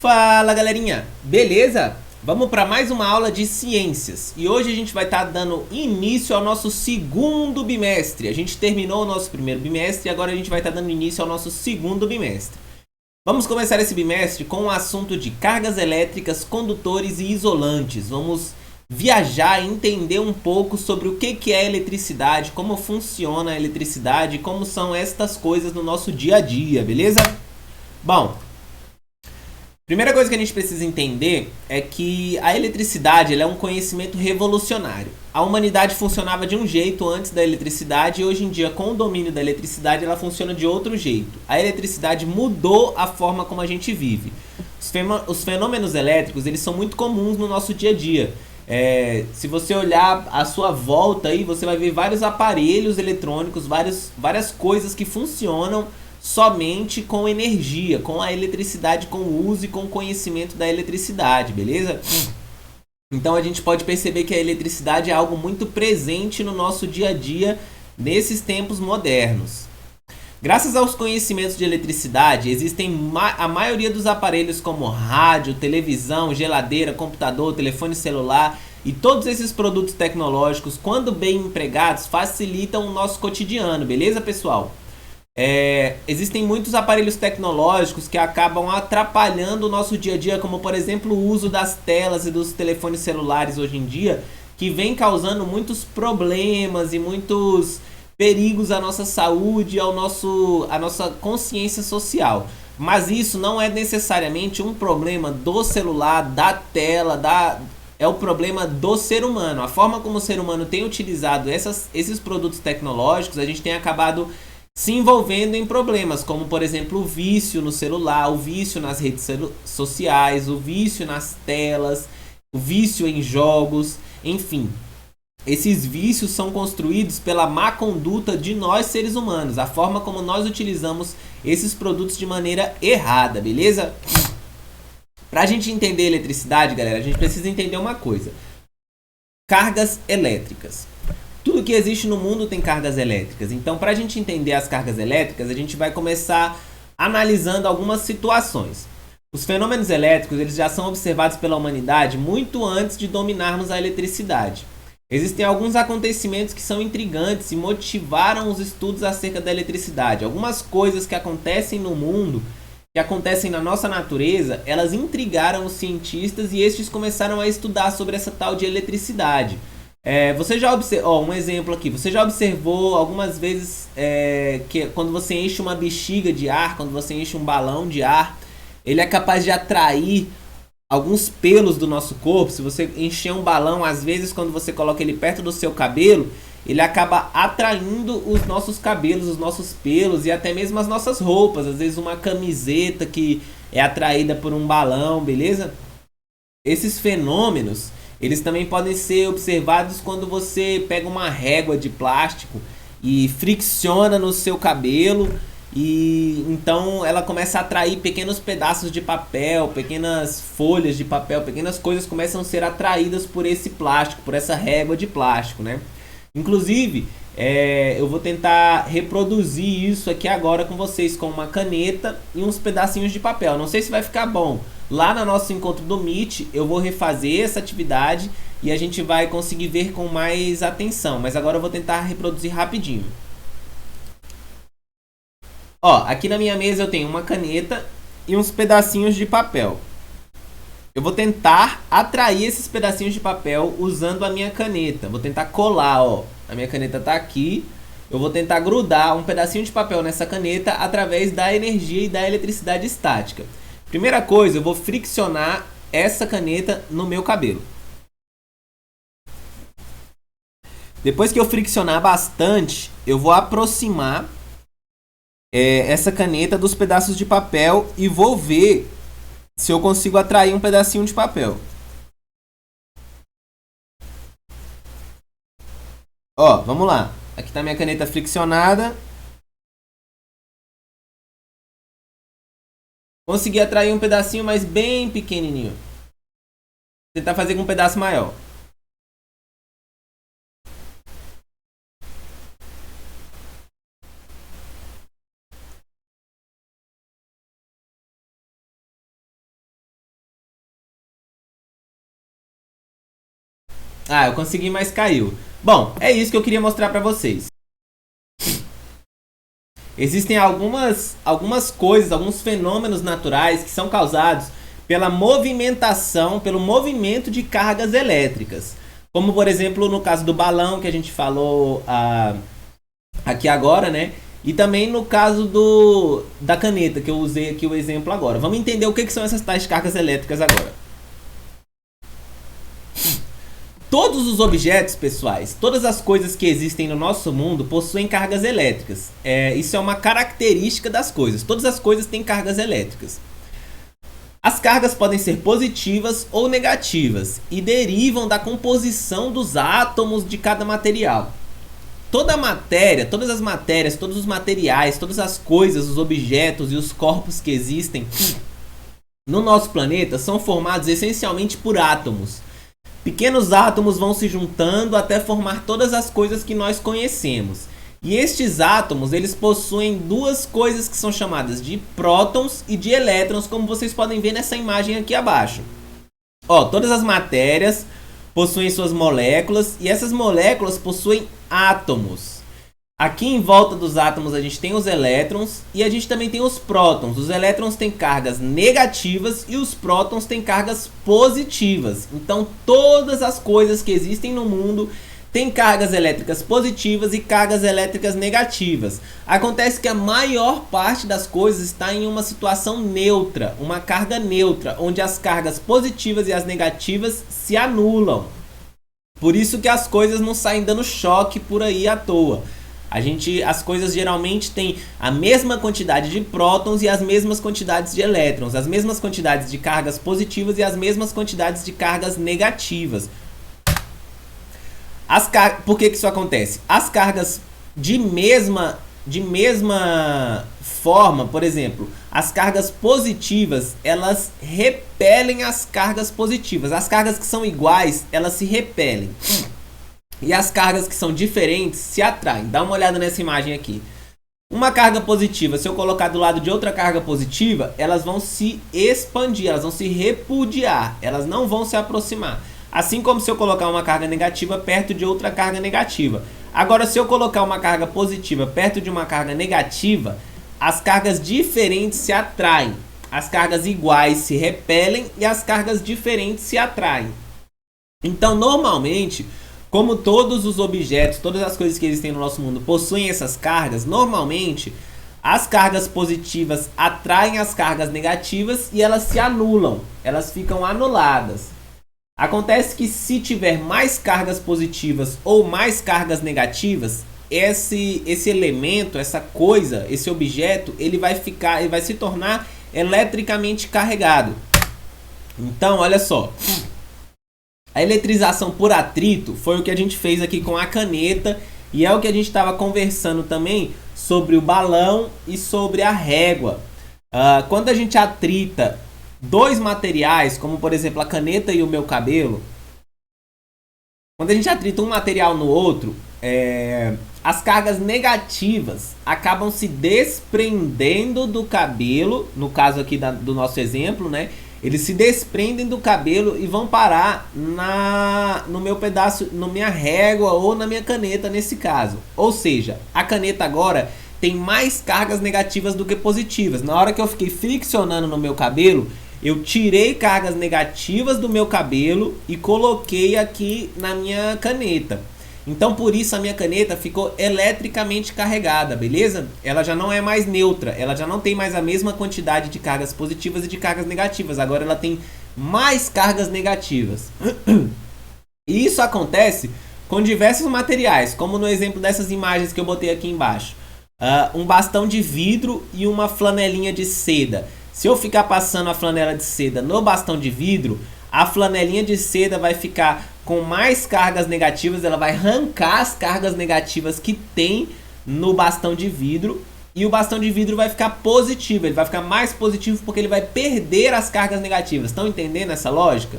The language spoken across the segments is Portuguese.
Fala galerinha, beleza? Vamos para mais uma aula de ciências e hoje a gente vai estar dando início ao nosso segundo bimestre. A gente terminou o nosso primeiro bimestre e agora a gente vai estar dando início ao nosso segundo bimestre. Vamos começar esse bimestre com o assunto de cargas elétricas, condutores e isolantes. Vamos viajar e entender um pouco sobre o que é a eletricidade, como funciona a eletricidade e como são estas coisas no nosso dia a dia, beleza? Bom, primeira coisa que a gente precisa entender é que a eletricidade ela é um conhecimento revolucionário. A humanidade funcionava de um jeito antes da eletricidade e hoje em dia, com o domínio da eletricidade, ela funciona de outro jeito. A eletricidade mudou a forma como a gente vive. Os fenômenos elétricos eles são muito comuns no nosso dia a dia. Se você olhar à sua volta, aí, você vai ver vários aparelhos eletrônicos, várias coisas que funcionam somente com energia, com a eletricidade, com o uso e com o conhecimento da eletricidade, beleza? Então a gente pode perceber que a eletricidade é algo muito presente no nosso dia a dia nesses tempos modernos. Graças aos conhecimentos de eletricidade, existem a maioria dos aparelhos como rádio, televisão, geladeira, computador, telefone celular e todos esses produtos tecnológicos, quando bem empregados, facilitam o nosso cotidiano, beleza, pessoal? Existem muitos aparelhos tecnológicos que acabam atrapalhando o nosso dia a dia, como por exemplo o uso das telas e dos telefones celulares hoje em dia, que vem causando muitos problemas e muitos perigos à nossa saúde, à nossa consciência social. Mas isso não é necessariamente um problema do celular, da tela, é o problema do ser humano. A forma como o ser humano tem utilizado esses produtos tecnológicos, a gente tem acabado se envolvendo em problemas, como por exemplo o vício no celular, o vício nas redes sociais, o vício nas telas, o vício em jogos, enfim. Esses vícios são construídos pela má conduta de nós seres humanos, a forma como nós utilizamos esses produtos de maneira errada, beleza? Pra gente entender eletricidade, galera, a gente precisa entender uma coisa. Cargas elétricas. Tudo que existe no mundo tem cargas elétricas. Então, para a gente entender as cargas elétricas, a gente vai começar analisando algumas situações. Os fenômenos elétricos eles já são observados pela humanidade muito antes de dominarmos a eletricidade. Existem alguns acontecimentos que são intrigantes e motivaram os estudos acerca da eletricidade. Algumas coisas que acontecem no mundo, que acontecem na nossa natureza, elas intrigaram os cientistas e estes começaram a estudar sobre essa tal de eletricidade. Você já observou, um exemplo aqui, você já observou algumas vezes que quando você enche uma bexiga de ar, quando você enche um balão de ar, ele é capaz de atrair alguns pelos do nosso corpo. Se você encher um balão, às vezes quando você coloca ele perto do seu cabelo, ele acaba atraindo os nossos cabelos, os nossos pelos e até mesmo as nossas roupas. Às vezes uma camiseta que é atraída por um balão, beleza? Esses fenômenos eles também podem ser observados quando você pega uma régua de plástico e fricciona no seu cabelo e então ela começa a atrair pequenos pedaços de papel, pequenas folhas de papel, pequenas coisas começam a ser atraídas por esse plástico, por essa régua de plástico, né? Inclusive, eu vou tentar reproduzir isso aqui agora com vocês com uma caneta e uns pedacinhos de papel. Não sei se vai ficar bom. Lá no nosso encontro do Meet, eu vou refazer essa atividade e a gente vai conseguir ver com mais atenção. Mas agora eu vou tentar reproduzir rapidinho. Ó, aqui na minha mesa eu tenho uma caneta e uns pedacinhos de papel. Eu vou tentar atrair esses pedacinhos de papel usando a minha caneta. Vou tentar colar, ó. A minha caneta tá aqui. Eu vou tentar grudar um pedacinho de papel nessa caneta através da energia e da eletricidade estática. Primeira coisa, eu vou friccionar essa caneta no meu cabelo. Depois que eu friccionar bastante, eu vou aproximar essa caneta dos pedaços de papel e vou ver se eu consigo atrair um pedacinho de papel. Ó, vamos lá. Aqui tá minha caneta friccionada. Consegui atrair um pedacinho, mas bem pequenininho. Vou tentar fazer com um pedaço maior. Ah, eu consegui, mas caiu. Bom, é isso que eu queria mostrar pra vocês. Existem algumas coisas, alguns fenômenos naturais que são causados pela movimentação, pelo movimento de cargas elétricas. Como, por exemplo, no caso do balão, que a gente falou aqui agora, né? E também no caso da caneta, que eu usei aqui o exemplo agora. Vamos entender o que são essas tais cargas elétricas agora. Todos os objetos, pessoais, todas as coisas que existem no nosso mundo possuem cargas elétricas. Isso é uma característica das coisas. Todas as coisas têm cargas elétricas. As cargas podem ser positivas ou negativas e derivam da composição dos átomos de cada material. Toda matéria, todas as matérias, todos os materiais, todas as coisas, os objetos e os corpos que existem no nosso planeta são formados essencialmente por átomos. Pequenos átomos vão se juntando até formar todas as coisas que nós conhecemos. E estes átomos, eles possuem duas coisas que são chamadas de prótons e de elétrons, como vocês podem ver nessa imagem aqui abaixo. Ó, todas as matérias possuem suas moléculas e essas moléculas possuem átomos. Aqui em volta dos átomos a gente tem os elétrons e a gente também tem os prótons. Os elétrons têm cargas negativas e os prótons têm cargas positivas. Então todas as coisas que existem no mundo têm cargas elétricas positivas e cargas elétricas negativas. Acontece que a maior parte das coisas está em uma situação neutra, uma carga neutra, onde as cargas positivas e as negativas se anulam. Por isso que as coisas não saem dando choque por aí à toa. As coisas geralmente têm a mesma quantidade de prótons e as mesmas quantidades de elétrons, as mesmas quantidades de cargas positivas e as mesmas quantidades de cargas negativas. Por que isso acontece? As cargas de mesma forma, por exemplo, as cargas positivas, elas repelem as cargas positivas. As cargas que são iguais, elas se repelem. E as cargas que são diferentes se atraem. Dá uma olhada nessa imagem aqui. Uma carga positiva, se eu colocar do lado de outra carga positiva, elas vão se expandir, elas vão se repudiar, elas não vão se aproximar. Assim como se eu colocar uma carga negativa perto de outra carga negativa. Agora, se eu colocar uma carga positiva perto de uma carga negativa, as cargas diferentes se atraem. As cargas iguais se repelem e as cargas diferentes se atraem. Então, normalmente, como todos os objetos, todas as coisas que existem no nosso mundo possuem essas cargas, normalmente as cargas positivas atraem as cargas negativas e elas se anulam, elas ficam anuladas. Acontece que se tiver mais cargas positivas ou mais cargas negativas, esse elemento, essa coisa, esse objeto, ele vai se tornar eletricamente carregado. Então, olha só. A eletrização por atrito foi o que a gente fez aqui com a caneta e é o que a gente estava conversando também sobre o balão e sobre a régua. Quando a gente atrita dois materiais, como por exemplo a caneta e o meu cabelo, quando a gente atrita um material no outro, as cargas negativas acabam se desprendendo do cabelo, no caso aqui do nosso exemplo, né? Eles se desprendem do cabelo e vão parar no meu pedaço, na minha régua ou na minha caneta nesse caso. Ou seja, a caneta agora tem mais cargas negativas do que positivas. Na hora que eu fiquei friccionando no meu cabelo, eu tirei cargas negativas do meu cabelo e coloquei aqui na minha caneta. Então por isso a minha caneta ficou eletricamente carregada, beleza? Ela já não é mais neutra, ela já não tem mais a mesma quantidade de cargas positivas e de cargas negativas. Agora ela tem mais cargas negativas. E isso acontece com diversos materiais, como no exemplo dessas imagens que eu botei aqui embaixo. Um bastão de vidro e uma flanelinha de seda. Se eu ficar passando a flanela de seda no bastão de vidro, a flanelinha de seda vai ficar com mais cargas negativas, ela vai arrancar as cargas negativas que tem no bastão de vidro e o bastão de vidro vai ficar positivo, ele vai ficar mais positivo porque ele vai perder as cargas negativas. Estão entendendo essa lógica?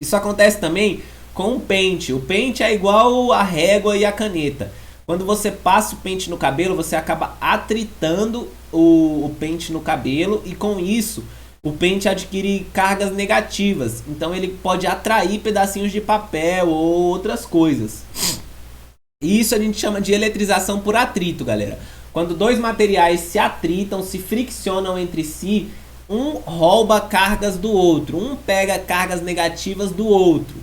Isso acontece também com o pente. O pente é igual a régua e a caneta. Quando você passa o pente no cabelo, você acaba atritando o pente no cabelo e com isso o pente adquire cargas negativas. Então ele pode atrair pedacinhos de papel ou outras coisas. E isso a gente chama de eletrização por atrito, galera. Quando dois materiais se atritam, se friccionam entre si, um rouba cargas do outro, um pega cargas negativas do outro.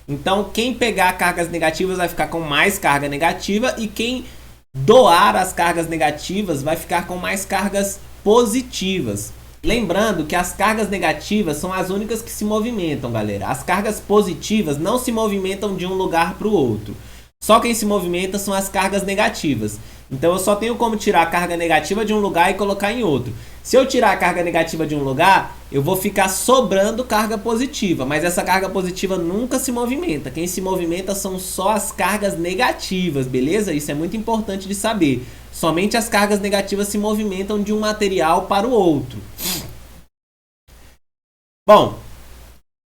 Então quem pegar cargas negativas vai ficar com mais carga negativa e quem doar as cargas negativas vai ficar com mais cargas positivas. Lembrando que as cargas negativas são as únicas que se movimentam, galera. As cargas positivas não se movimentam de um lugar para o outro. Só quem se movimenta são as cargas negativas. Então eu só tenho como tirar a carga negativa de um lugar e colocar em outro. Se eu tirar a carga negativa de um lugar, eu vou ficar sobrando carga positiva. Mas essa carga positiva nunca se movimenta. Quem se movimenta são só as cargas negativas, beleza? Isso é muito importante de saber. Somente as cargas negativas se movimentam de um material para o outro. Bom,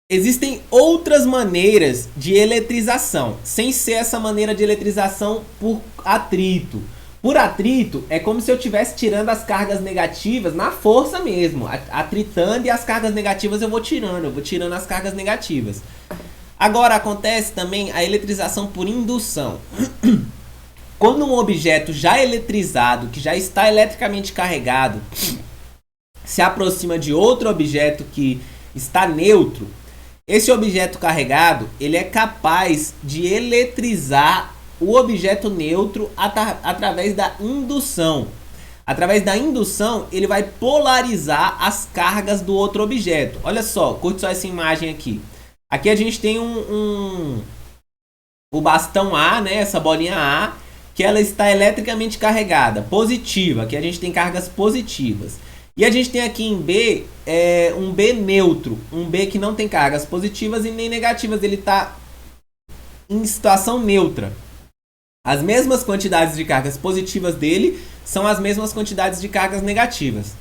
existem outras maneiras de eletrização, sem ser essa maneira de eletrização por atrito. Por atrito, é como se eu estivesse tirando as cargas negativas na força mesmo, atritando, e as cargas negativas eu vou tirando as cargas negativas. Agora acontece também a eletrização por indução. Quando um objeto já eletrizado, que já está eletricamente carregado, se aproxima de outro objeto que está neutro, esse objeto carregado, ele é capaz de eletrizar o objeto neutro através da indução. Através da indução, ele vai polarizar as cargas do outro objeto. Olha só, curte só essa imagem aqui. Aqui a gente tem o bastão A, né, essa bolinha A, que ela está eletricamente carregada, positiva, que a gente tem cargas positivas. E a gente tem aqui em B, um B neutro, um B que não tem cargas positivas e nem negativas, ele está em situação neutra. As mesmas quantidades de cargas positivas dele são as mesmas quantidades de cargas negativas.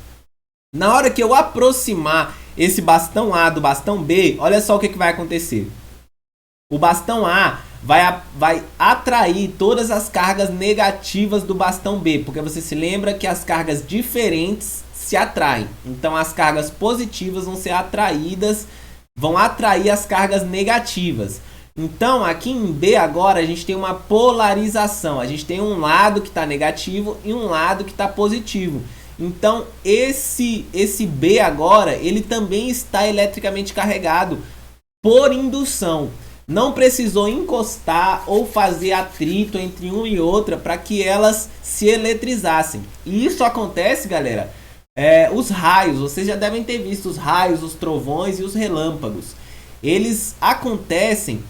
Na hora que eu aproximar esse bastão A do bastão B, olha só o que vai acontecer. O bastão A vai atrair todas as cargas negativas do bastão B, porque você se lembra que as cargas diferentes se atraem. Então as cargas positivas vão ser atraídas, vão atrair as cargas negativas. Então aqui em B agora a gente tem uma polarização. A gente tem um lado que está negativo e um lado que está positivo. Então esse B agora, ele também está eletricamente carregado por indução. Não precisou encostar ou fazer atrito entre um e outra para que elas se eletrizassem. E isso acontece, galera, os raios. Vocês já devem ter visto os raios, os trovões e os relâmpagos. Eles acontecem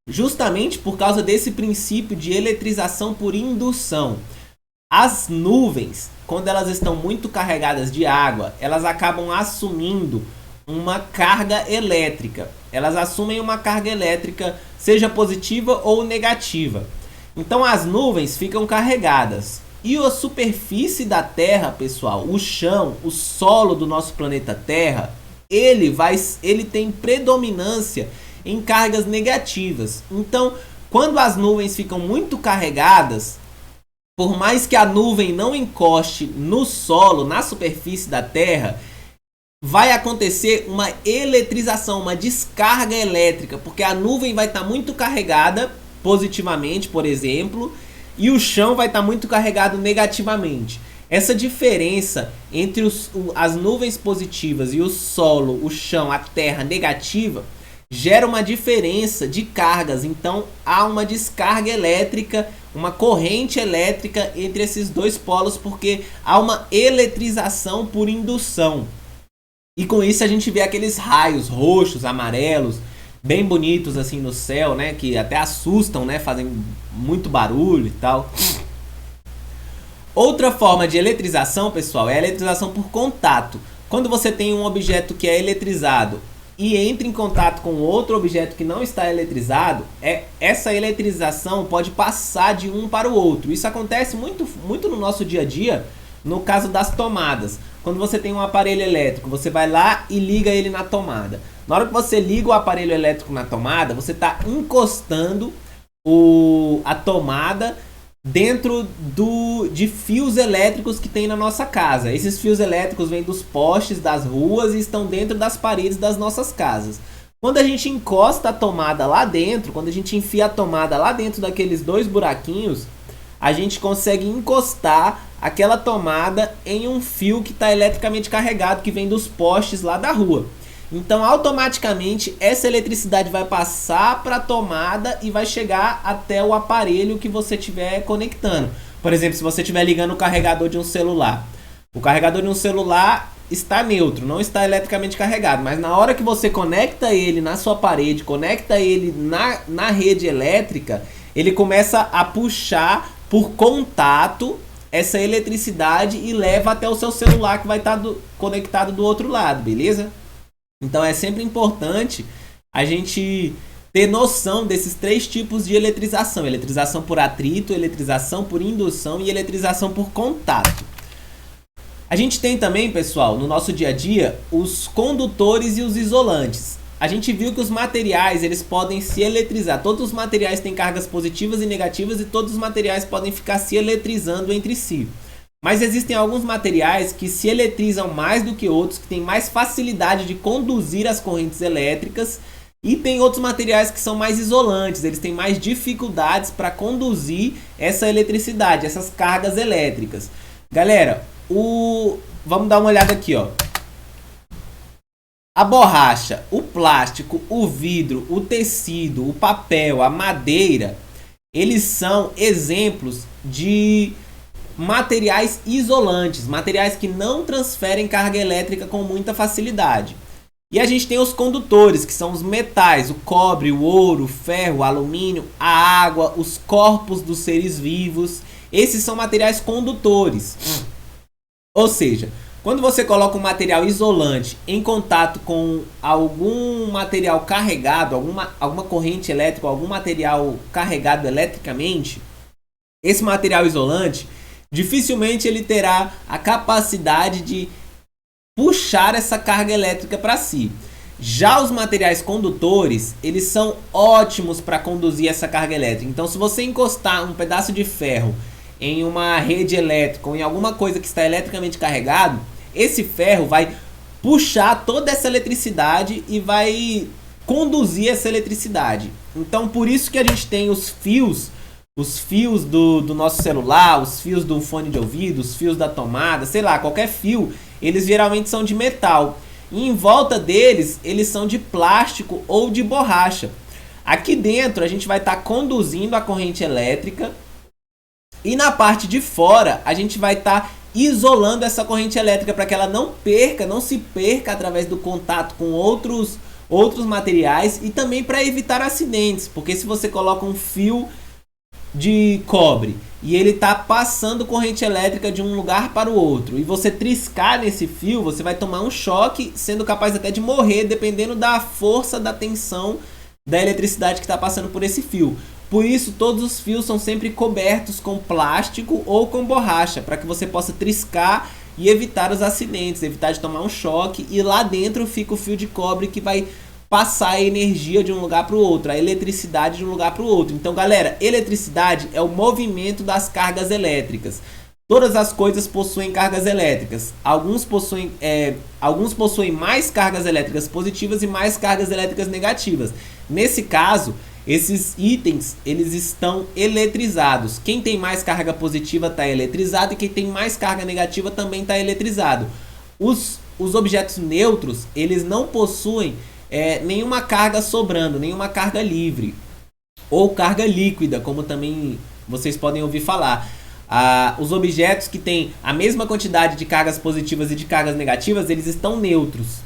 justamente por causa desse princípio de eletrização por indução. As nuvens, quando elas estão muito carregadas de água, elas acabam assumindo uma carga elétrica. Elas assumem uma carga elétrica, seja positiva ou negativa. Então as nuvens ficam carregadas. E a superfície da Terra, pessoal, o chão, o solo do nosso planeta Terra, ele tem predominância em cargas negativas. Então, quando as nuvens ficam muito carregadas, por mais que a nuvem não encoste no solo, na superfície da Terra, vai acontecer uma eletrização, uma descarga elétrica, porque a nuvem vai estar muito carregada positivamente, por exemplo, e o chão vai estar muito carregado negativamente. Essa diferença entre as nuvens positivas e o solo, o chão, a terra negativa, gera uma diferença de cargas. Então há uma descarga elétrica, uma corrente elétrica entre esses dois polos, porque há uma eletrização por indução. E com isso a gente vê aqueles raios roxos, amarelos, bem bonitos assim no céu, né, que até assustam, né, fazem muito barulho e tal. Outra forma de eletrização, pessoal, é a eletrização por contato. Quando você tem um objeto que é eletrizado e entra em contato com outro objeto que não está eletrizado, essa eletrização pode passar de um para o outro. Isso acontece muito no nosso dia a dia, no caso das tomadas. Quando você tem um aparelho elétrico, você vai lá e liga ele na tomada. Na hora que você liga o aparelho elétrico na tomada, você está encostando a tomada dentro de fios elétricos que tem na nossa casa. Esses fios elétricos vêm dos postes das ruas e estão dentro das paredes das nossas casas. Quando a gente encosta a tomada lá dentro, quando a gente enfia a tomada lá dentro daqueles dois buraquinhos, a gente consegue encostar aquela tomada em um fio que está eletricamente carregado, que vem dos postes lá da rua. Então, automaticamente, essa eletricidade vai passar para a tomada e vai chegar até o aparelho que você estiver conectando. Por exemplo, se você estiver ligando o carregador de um celular. O carregador de um celular está neutro, não está eletricamente carregado. Mas na hora que você conecta ele na sua parede, conecta ele na rede elétrica, ele começa a puxar por contato essa eletricidade e leva até o seu celular que vai estar conectado do outro lado, beleza? Então é sempre importante a gente ter noção desses três tipos de eletrização. Eletrização por atrito, eletrização por indução e eletrização por contato. A gente tem também, pessoal, no nosso dia a dia, os condutores e os isolantes. A gente viu que os materiais, eles podem se eletrizar. Todos os materiais têm cargas positivas e negativas e todos os materiais podem ficar se eletrizando entre si. Mas existem alguns materiais que se eletrizam mais do que outros, que têm mais facilidade de conduzir as correntes elétricas, e tem outros materiais que são mais isolantes, eles têm mais dificuldades para conduzir essa eletricidade, essas cargas elétricas. Galera, vamos dar uma olhada aqui, ó. A borracha, o plástico, o vidro, o tecido, o papel, a madeira, eles são exemplos de materiais isolantes, materiais que não transferem carga elétrica com muita facilidade. E a gente tem os condutores, que são os metais, o cobre, o ouro, o ferro, o alumínio, a água, os corpos dos seres vivos. Esses são materiais condutores. Ou seja, quando você coloca um material isolante em contato com algum material carregado, alguma corrente elétrica, algum material carregado eletricamente, esse material isolante dificilmente ele terá a capacidade de puxar essa carga elétrica para si. Já os materiais condutores, eles são ótimos para conduzir essa carga elétrica. Então, se você encostar um pedaço de ferro em uma rede elétrica ou em alguma coisa que está eletricamente carregado, esse ferro vai puxar toda essa eletricidade e vai conduzir essa eletricidade. Então, por isso que a gente tem os fios do nosso celular, os fios do fone de ouvido, os fios da tomada, sei lá, qualquer fio, eles geralmente são de metal. E em volta deles, eles são de plástico ou de borracha. Aqui dentro, a gente vai estar conduzindo a corrente elétrica. E na parte de fora, a gente vai estar isolando essa corrente elétrica para que ela não se perca através do contato com outros materiais. E também para evitar acidentes, porque se você coloca um fio de cobre e ele está passando corrente elétrica de um lugar para o outro e você triscar nesse fio, você vai tomar um choque, sendo capaz até de morrer, dependendo da força da tensão da eletricidade que está passando por esse fio. Por isso, todos os fios são sempre cobertos com plástico ou com borracha, para que você possa triscar e evitar os acidentes, evitar de tomar um choque. E lá dentro fica o fio de cobre que vai passar a energia de um lugar para o outro, a eletricidade de um lugar para o outro. Então, galera, eletricidade é o movimento das cargas elétricas. Todas as coisas possuem cargas elétricas. Alguns possuem mais cargas elétricas positivas e mais cargas elétricas negativas. Nesse caso, esses itens eles estão eletrizados. Quem tem mais carga positiva está eletrizado e quem tem mais carga negativa também está eletrizado. Os objetos neutros, eles não possuem nenhuma carga sobrando, nenhuma carga livre ou carga líquida, como também vocês podem ouvir falar. Os objetos que têm a mesma quantidade de cargas positivas e de cargas negativas, eles estão neutros.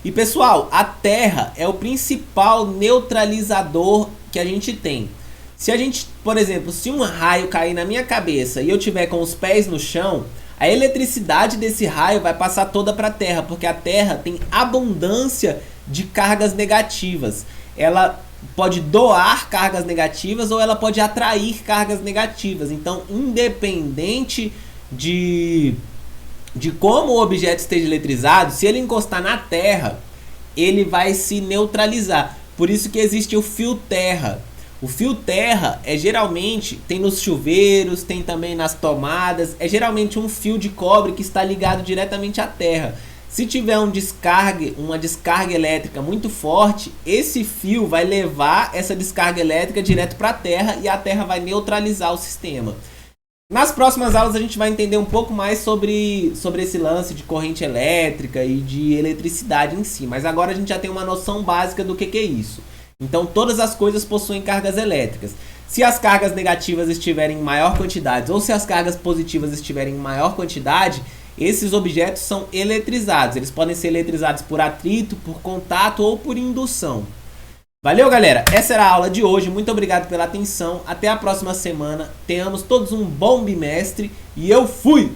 E pessoal, a Terra é o principal neutralizador que a gente tem. Se a gente, por exemplo, se um raio cair na minha cabeça e eu tiver com os pés no chão, a eletricidade desse raio vai passar toda para a Terra, porque a Terra tem abundância de cargas negativas. Ela pode doar cargas negativas ou ela pode atrair cargas negativas. Então, independente de como o objeto esteja eletrizado, se ele encostar na Terra, ele vai se neutralizar. Por isso que existe o fio terra. O fio terra é geralmente, tem nos chuveiros, tem também nas tomadas, é geralmente um fio de cobre que está ligado diretamente à terra. Se tiver uma descarga elétrica muito forte, esse fio vai levar essa descarga elétrica direto para a terra e a terra vai neutralizar o sistema. Nas próximas aulas a gente vai entender um pouco mais sobre esse lance de corrente elétrica e de eletricidade em si, mas agora a gente já tem uma noção básica do que é isso. Então todas as coisas possuem cargas elétricas. Se as cargas negativas estiverem em maior quantidade ou se as cargas positivas estiverem em maior quantidade, esses objetos são eletrizados. Eles podem ser eletrizados por atrito, por contato ou por indução. Valeu, galera! Essa era a aula de hoje. Muito obrigado pela atenção. Até a próxima semana. Tenhamos todos um bom bimestre. E eu fui!